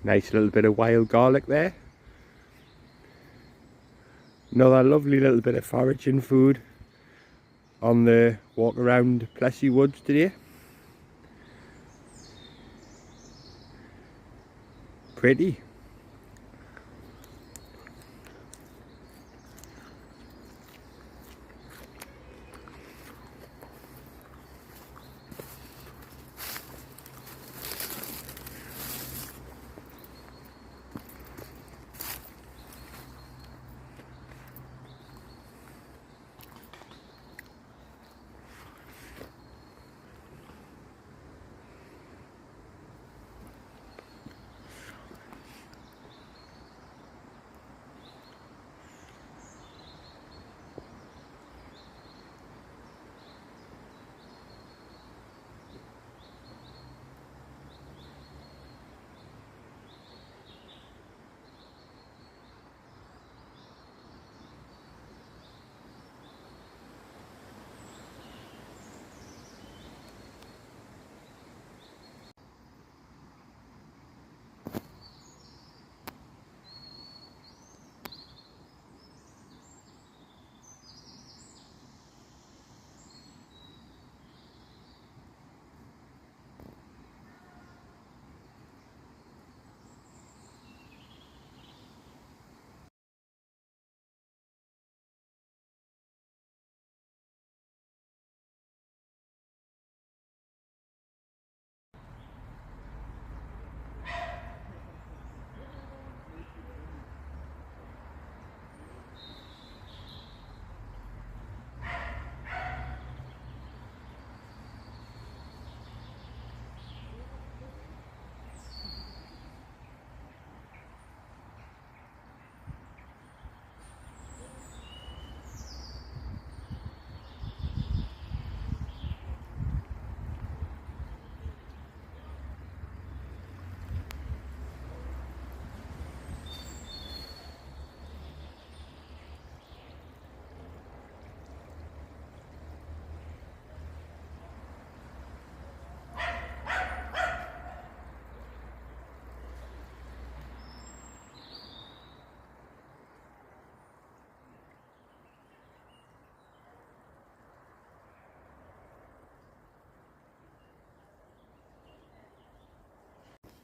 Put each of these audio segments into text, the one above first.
Nice little bit of wild garlic there. Another lovely little bit of foraging food on the walk around Plessey Woods today. Pretty.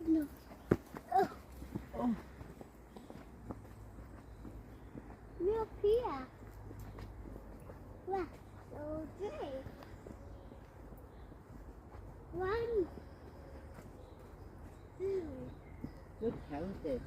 No. Oh. Oh. We're up here. Left. So three. One. Two. Good counted.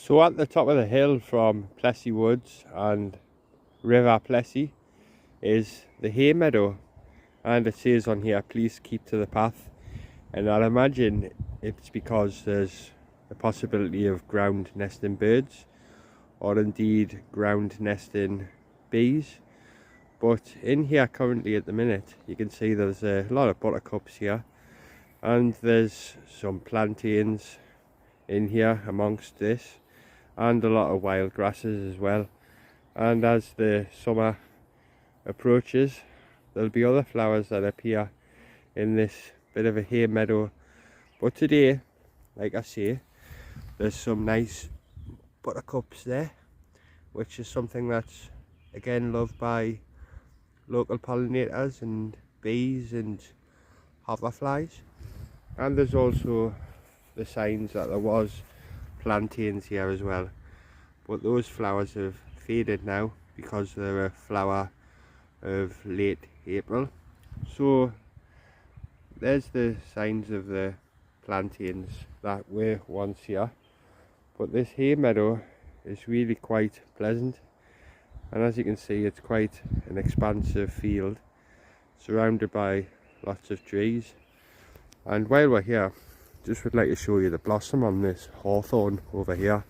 So at the top of the hill from Plessey Woods and River Plessey is the hay meadow, and it says on here, please keep to the path. And I'll imagine it's because there's a possibility of ground nesting birds, or indeed ground nesting bees. But in here currently at the minute, you can see there's a lot of buttercups here, and there's some plantains in here amongst this, and a lot of wild grasses as well. And as the summer approaches, there'll be other flowers that appear in this bit of a hay meadow. But today, like I say, there's some nice buttercups there, which is something that's again loved by local pollinators and bees and hoverflies. And there's also the signs that there was plantains here as well, but those flowers have faded now because they're a flower of late April. So there's the signs of the plantains that were once here. But this hay meadow is really quite pleasant, and as you can see, it's quite an expansive field surrounded by lots of trees. And while we're here, just would like to show you the blossom on this hawthorn over here,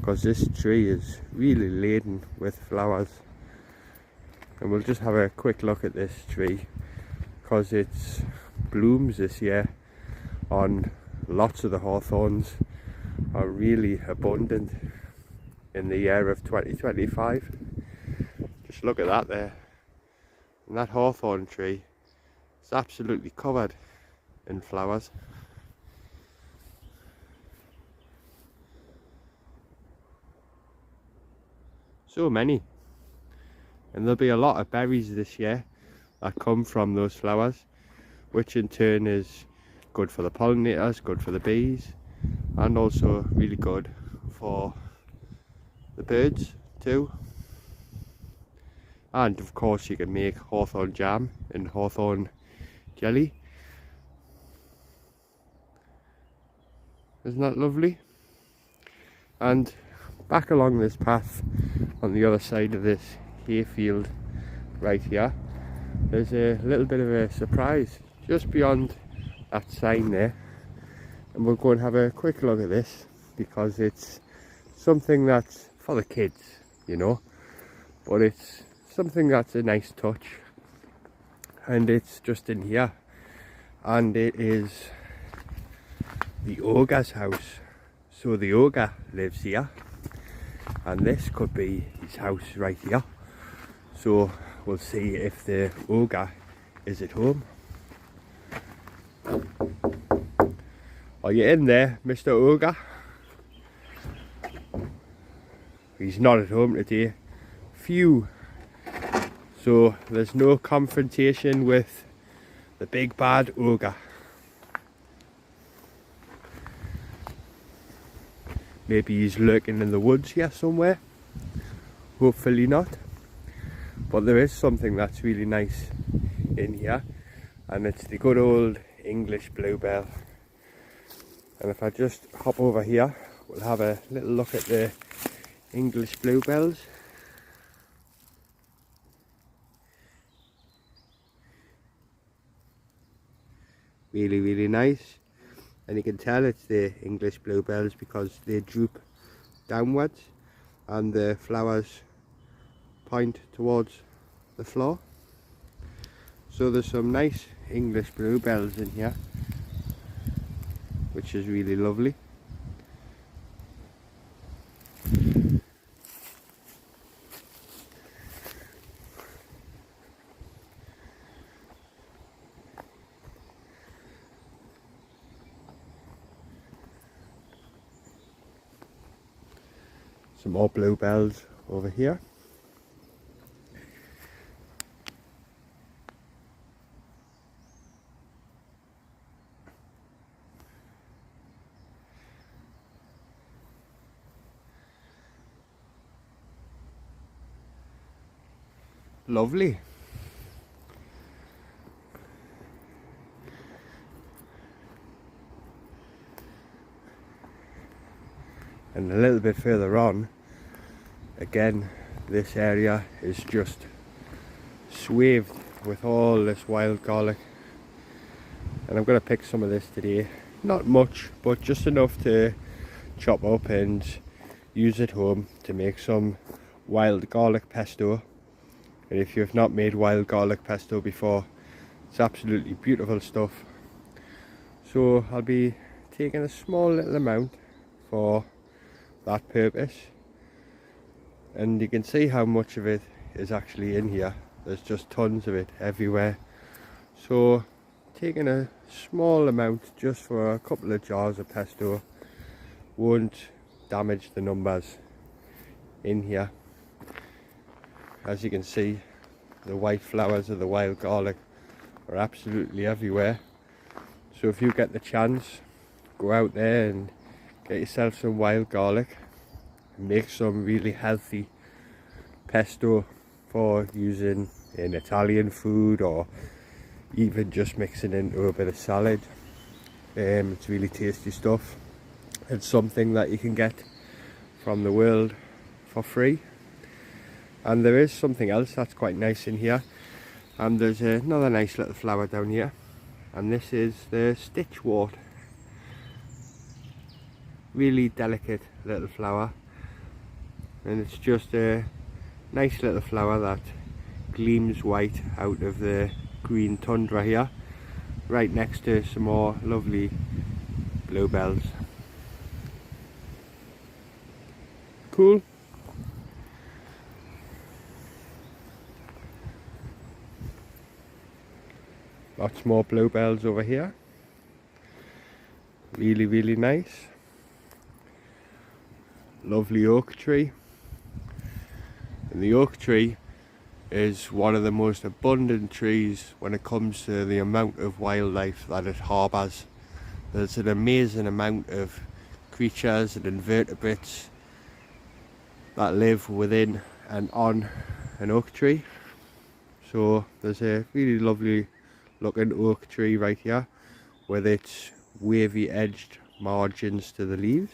because this tree is really laden with flowers. And we'll just have a quick look at this tree, because its blooms this year on lots of the hawthorns are really abundant in the year of 2025. Just look at that there, and that hawthorn tree is absolutely covered in flowers. So many, and there'll be a lot of berries this year that come from those flowers, which in turn is good for the pollinators, good for the bees, and also really good for the birds too. And of course you can make hawthorn jam and hawthorn jelly. Isn't that lovely? And back along this path on the other side of this hayfield right here, there's a little bit of a surprise just beyond that sign there, and we'll go and have a quick look at this, because it's something that's for the kids, you know, but it's something that's a nice touch, and it's just in here, and it is the ogre's house. So the ogre lives here, and this could be his house right here. So we'll see if the ogre is at home. Are you in there, Mr. Ogre? He's not at home today. Phew. So there's no confrontation with the big bad ogre. Maybe he's lurking in the woods here somewhere. Hopefully not. But there is something that's really nice in here, and it's the good old English bluebell. And if I just hop over here, we'll have a little look at the English bluebells. Really, really nice. And you can tell it's the English bluebells because they droop downwards and the flowers point towards the floor. So there's some nice English bluebells in here, which is really lovely. Some more bluebells over here. Lovely. And a little bit further on, again, this area is just swathed with all this wild garlic. And I'm going to pick some of this today. Not much, but just enough to chop up and use at home to make some wild garlic pesto. And if you've not made wild garlic pesto before, it's absolutely beautiful stuff. So I'll be taking a small little amount for that purpose, and you can see how much of it is actually in here. There's just tons of it everywhere. So taking a small amount just for a couple of jars of pesto won't damage the numbers in here. As you can see, the white flowers of the wild garlic are absolutely everywhere. So if you get the chance, go out there and get yourself some wild garlic and make some really healthy pesto for using in Italian food, or even just mixing into a bit of salad. It's really tasty stuff. It's something that you can get from the world for free. And there is something else that's quite nice in here, and there's another nice little flower down here, and this is the stitchwort. Really delicate little flower, and it's just a nice little flower that gleams white out of the green tundra here, right next to some more lovely bluebells. Cool. Lots more bluebells over here. Really, really nice. Lovely oak tree. And the oak tree is one of the most abundant trees when it comes to the amount of wildlife that it harbours. There's an amazing amount of creatures and invertebrates that live within and on an oak tree. So there's a really lovely looking oak tree right here with its wavy edged margins to the leaves.